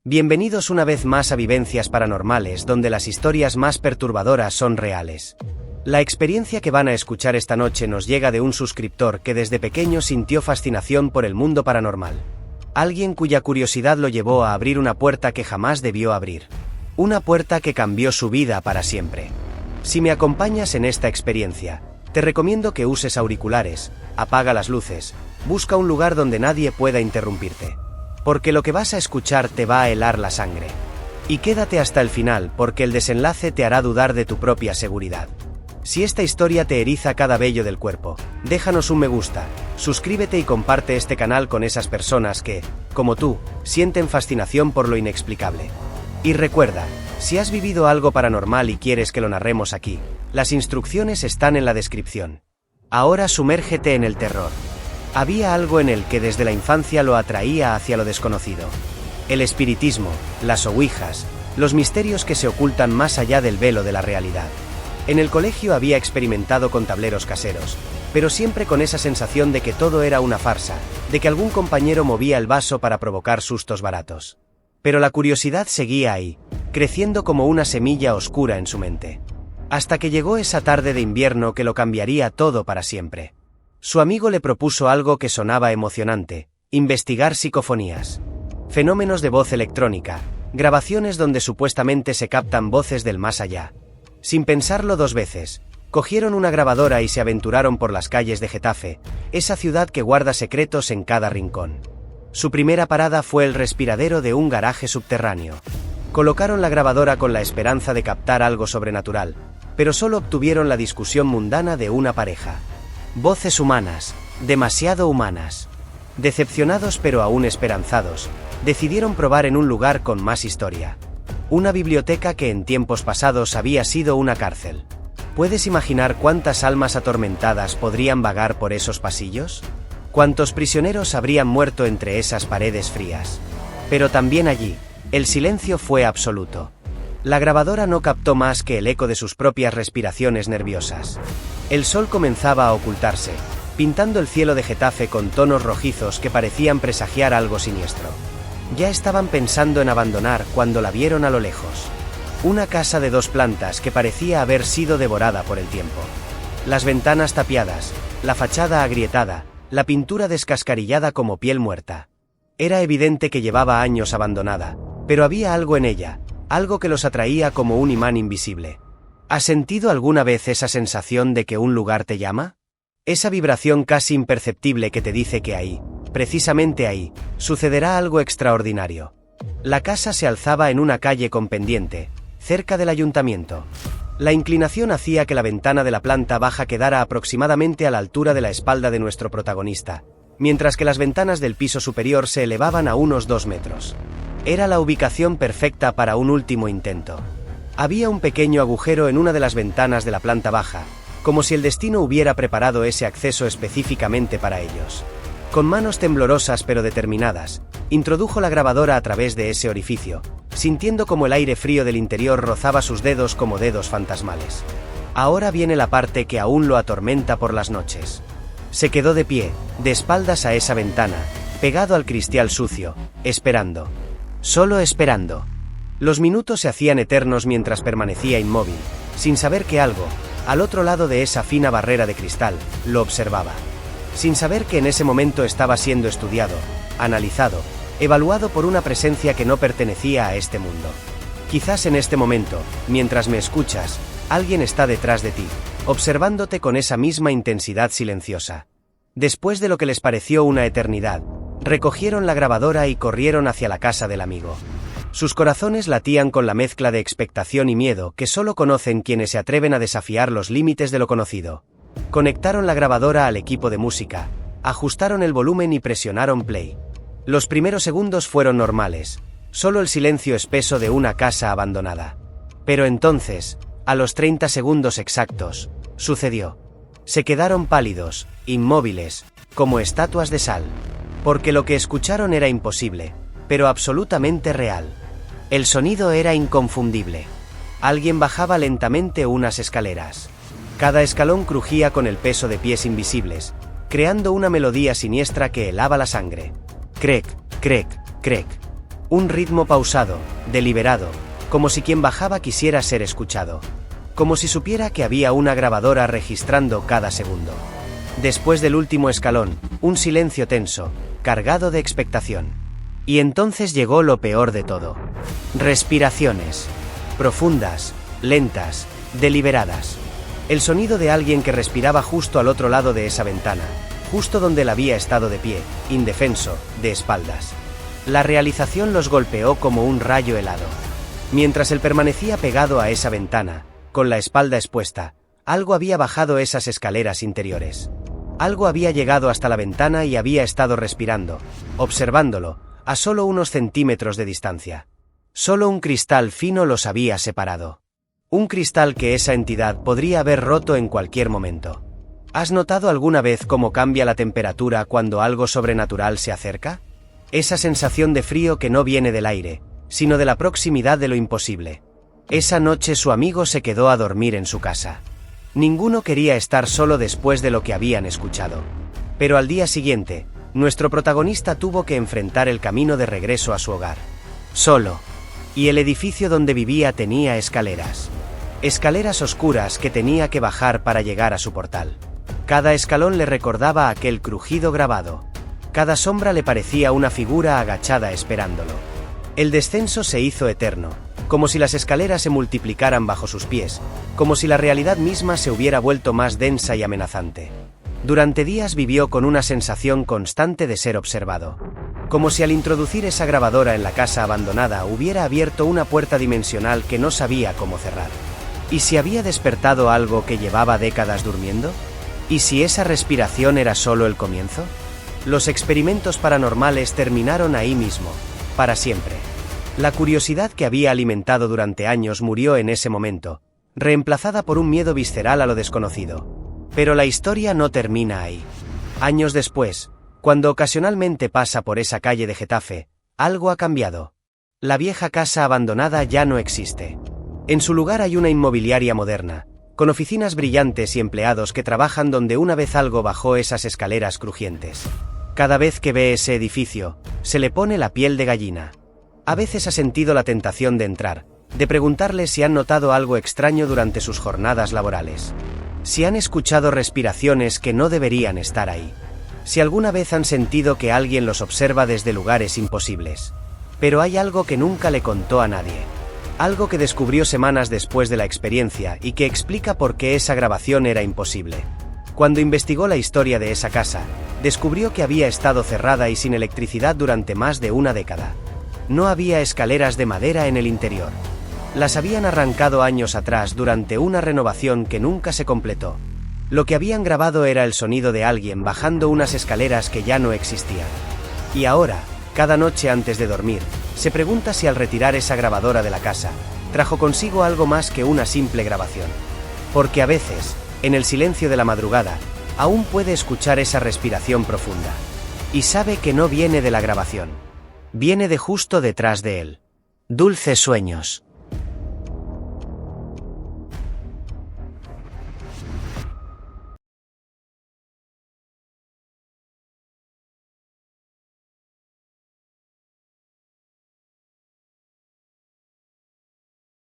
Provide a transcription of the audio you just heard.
Bienvenidos una vez más a Vivencias Paranormales, donde las historias más perturbadoras son reales. La experiencia que van a escuchar esta noche nos llega de un suscriptor que desde pequeño sintió fascinación por el mundo paranormal. Alguien cuya curiosidad lo llevó a abrir una puerta que jamás debió abrir. Una puerta que cambió su vida para siempre. Si me acompañas en esta experiencia, te recomiendo que uses auriculares, apaga las luces, busca un lugar donde nadie pueda interrumpirte. Porque lo que vas a escuchar te va a helar la sangre. Y quédate hasta el final porque el desenlace te hará dudar de tu propia seguridad. Si esta historia te eriza cada vello del cuerpo, déjanos un me gusta, suscríbete y comparte este canal con esas personas que, como tú, sienten fascinación por lo inexplicable. Y recuerda, si has vivido algo paranormal y quieres que lo narremos aquí, las instrucciones están en la descripción. Ahora sumérgete en el terror. Había algo en él que desde la infancia lo atraía hacia lo desconocido. El espiritismo, las ouijas, los misterios que se ocultan más allá del velo de la realidad. En el colegio había experimentado con tableros caseros, pero siempre con esa sensación de que todo era una farsa, de que algún compañero movía el vaso para provocar sustos baratos. Pero la curiosidad seguía ahí, creciendo como una semilla oscura en su mente. Hasta que llegó esa tarde de invierno que lo cambiaría todo para siempre. Su amigo le propuso algo que sonaba emocionante: investigar psicofonías. Fenómenos de voz electrónica, grabaciones donde supuestamente se captan voces del más allá. Sin pensarlo dos veces, cogieron una grabadora y se aventuraron por las calles de Getafe, esa ciudad que guarda secretos en cada rincón. Su primera parada fue el respiradero de un garaje subterráneo. Colocaron la grabadora con la esperanza de captar algo sobrenatural, pero solo obtuvieron la discusión mundana de una pareja. Voces humanas, demasiado humanas. Decepcionados pero aún esperanzados, decidieron probar en un lugar con más historia. Una biblioteca que en tiempos pasados había sido una cárcel. ¿Puedes imaginar cuántas almas atormentadas podrían vagar por esos pasillos? ¿Cuántos prisioneros habrían muerto entre esas paredes frías? Pero también allí, el silencio fue absoluto. La grabadora no captó más que el eco de sus propias respiraciones nerviosas. El sol comenzaba a ocultarse, pintando el cielo de Getafe con tonos rojizos que parecían presagiar algo siniestro. Ya estaban pensando en abandonar cuando la vieron a lo lejos. Una casa de 2 plantas que parecía haber sido devorada por el tiempo. Las ventanas tapiadas, la fachada agrietada, la pintura descascarillada como piel muerta. Era evidente que llevaba años abandonada, pero había algo en ella, algo que los atraía como un imán invisible. ¿Has sentido alguna vez esa sensación de que un lugar te llama? Esa vibración casi imperceptible que te dice que ahí, precisamente ahí, sucederá algo extraordinario. La casa se alzaba en una calle con pendiente, cerca del ayuntamiento. La inclinación hacía que la ventana de la planta baja quedara aproximadamente a la altura de la espalda de nuestro protagonista, mientras que las ventanas del piso superior se elevaban a unos 2 metros. Era la ubicación perfecta para un último intento. Había un pequeño agujero en una de las ventanas de la planta baja, como si el destino hubiera preparado ese acceso específicamente para ellos. Con manos temblorosas pero determinadas, introdujo la grabadora a través de ese orificio, sintiendo como el aire frío del interior rozaba sus dedos como dedos fantasmales. Ahora viene la parte que aún lo atormenta por las noches. Se quedó de pie, de espaldas a esa ventana, pegado al cristal sucio, esperando. Solo esperando. Los minutos se hacían eternos mientras permanecía inmóvil, sin saber que algo, al otro lado de esa fina barrera de cristal, lo observaba. Sin saber que en ese momento estaba siendo estudiado, analizado, evaluado por una presencia que no pertenecía a este mundo. Quizás en este momento, mientras me escuchas, alguien está detrás de ti, observándote con esa misma intensidad silenciosa. Después de lo que les pareció una eternidad, recogieron la grabadora y corrieron hacia la casa del amigo. Sus corazones latían con la mezcla de expectación y miedo que solo conocen quienes se atreven a desafiar los límites de lo conocido. Conectaron la grabadora al equipo de música, ajustaron el volumen y presionaron play. Los primeros segundos fueron normales, solo el silencio espeso de una casa abandonada. Pero entonces, a los 30 segundos exactos, sucedió. Se quedaron pálidos, inmóviles, como estatuas de sal. Porque lo que escucharon era imposible, pero absolutamente real. El sonido era inconfundible. Alguien bajaba lentamente unas escaleras. Cada escalón crujía con el peso de pies invisibles, creando una melodía siniestra que helaba la sangre. Crec, crec, crec. Un ritmo pausado, deliberado, como si quien bajaba quisiera ser escuchado. Como si supiera que había una grabadora registrando cada segundo. Después del último escalón, un silencio tenso, cargado de expectación. Y entonces llegó lo peor de todo. Respiraciones. Profundas, lentas, deliberadas. El sonido de alguien que respiraba justo al otro lado de esa ventana, justo donde él había estado de pie, indefenso, de espaldas. La realización los golpeó como un rayo helado. Mientras él permanecía pegado a esa ventana, con la espalda expuesta, algo había bajado esas escaleras interiores. Algo había llegado hasta la ventana y había estado respirando, observándolo, a solo unos centímetros de distancia. Solo un cristal fino los había separado. Un cristal que esa entidad podría haber roto en cualquier momento. ¿Has notado alguna vez cómo cambia la temperatura cuando algo sobrenatural se acerca? Esa sensación de frío que no viene del aire, sino de la proximidad de lo imposible. Esa noche su amigo se quedó a dormir en su casa. Ninguno quería estar solo después de lo que habían escuchado. Pero al día siguiente, nuestro protagonista tuvo que enfrentar el camino de regreso a su hogar. Solo. Y el edificio donde vivía tenía escaleras. Escaleras oscuras que tenía que bajar para llegar a su portal. Cada escalón le recordaba aquel crujido grabado. Cada sombra le parecía una figura agachada esperándolo. El descenso se hizo eterno, como si las escaleras se multiplicaran bajo sus pies, como si la realidad misma se hubiera vuelto más densa y amenazante. Durante días vivió con una sensación constante de ser observado. Como si al introducir esa grabadora en la casa abandonada hubiera abierto una puerta dimensional que no sabía cómo cerrar. ¿Y si había despertado algo que llevaba décadas durmiendo? ¿Y si esa respiración era solo el comienzo? Los experimentos paranormales terminaron ahí mismo, para siempre. La curiosidad que había alimentado durante años murió en ese momento, reemplazada por un miedo visceral a lo desconocido. Pero la historia no termina ahí. Años después, cuando ocasionalmente pasa por esa calle de Getafe, algo ha cambiado. La vieja casa abandonada ya no existe. En su lugar hay una inmobiliaria moderna, con oficinas brillantes y empleados que trabajan donde una vez algo bajó esas escaleras crujientes. Cada vez que ve ese edificio, se le pone la piel de gallina. A veces ha sentido la tentación de entrar, de preguntarle si han notado algo extraño durante sus jornadas laborales. Si han escuchado respiraciones que no deberían estar ahí. Si alguna vez han sentido que alguien los observa desde lugares imposibles. Pero hay algo que nunca le contó a nadie. Algo que descubrió semanas después de la experiencia y que explica por qué esa grabación era imposible. Cuando investigó la historia de esa casa, descubrió que había estado cerrada y sin electricidad durante más de una década. No había escaleras de madera en el interior. Las habían arrancado años atrás durante una renovación que nunca se completó. Lo que habían grabado era el sonido de alguien bajando unas escaleras que ya no existían. Y ahora, cada noche antes de dormir, se pregunta si al retirar esa grabadora de la casa, trajo consigo algo más que una simple grabación. Porque a veces, en el silencio de la madrugada, aún puede escuchar esa respiración profunda. Y sabe que no viene de la grabación. Viene de justo detrás de él. Dulces sueños.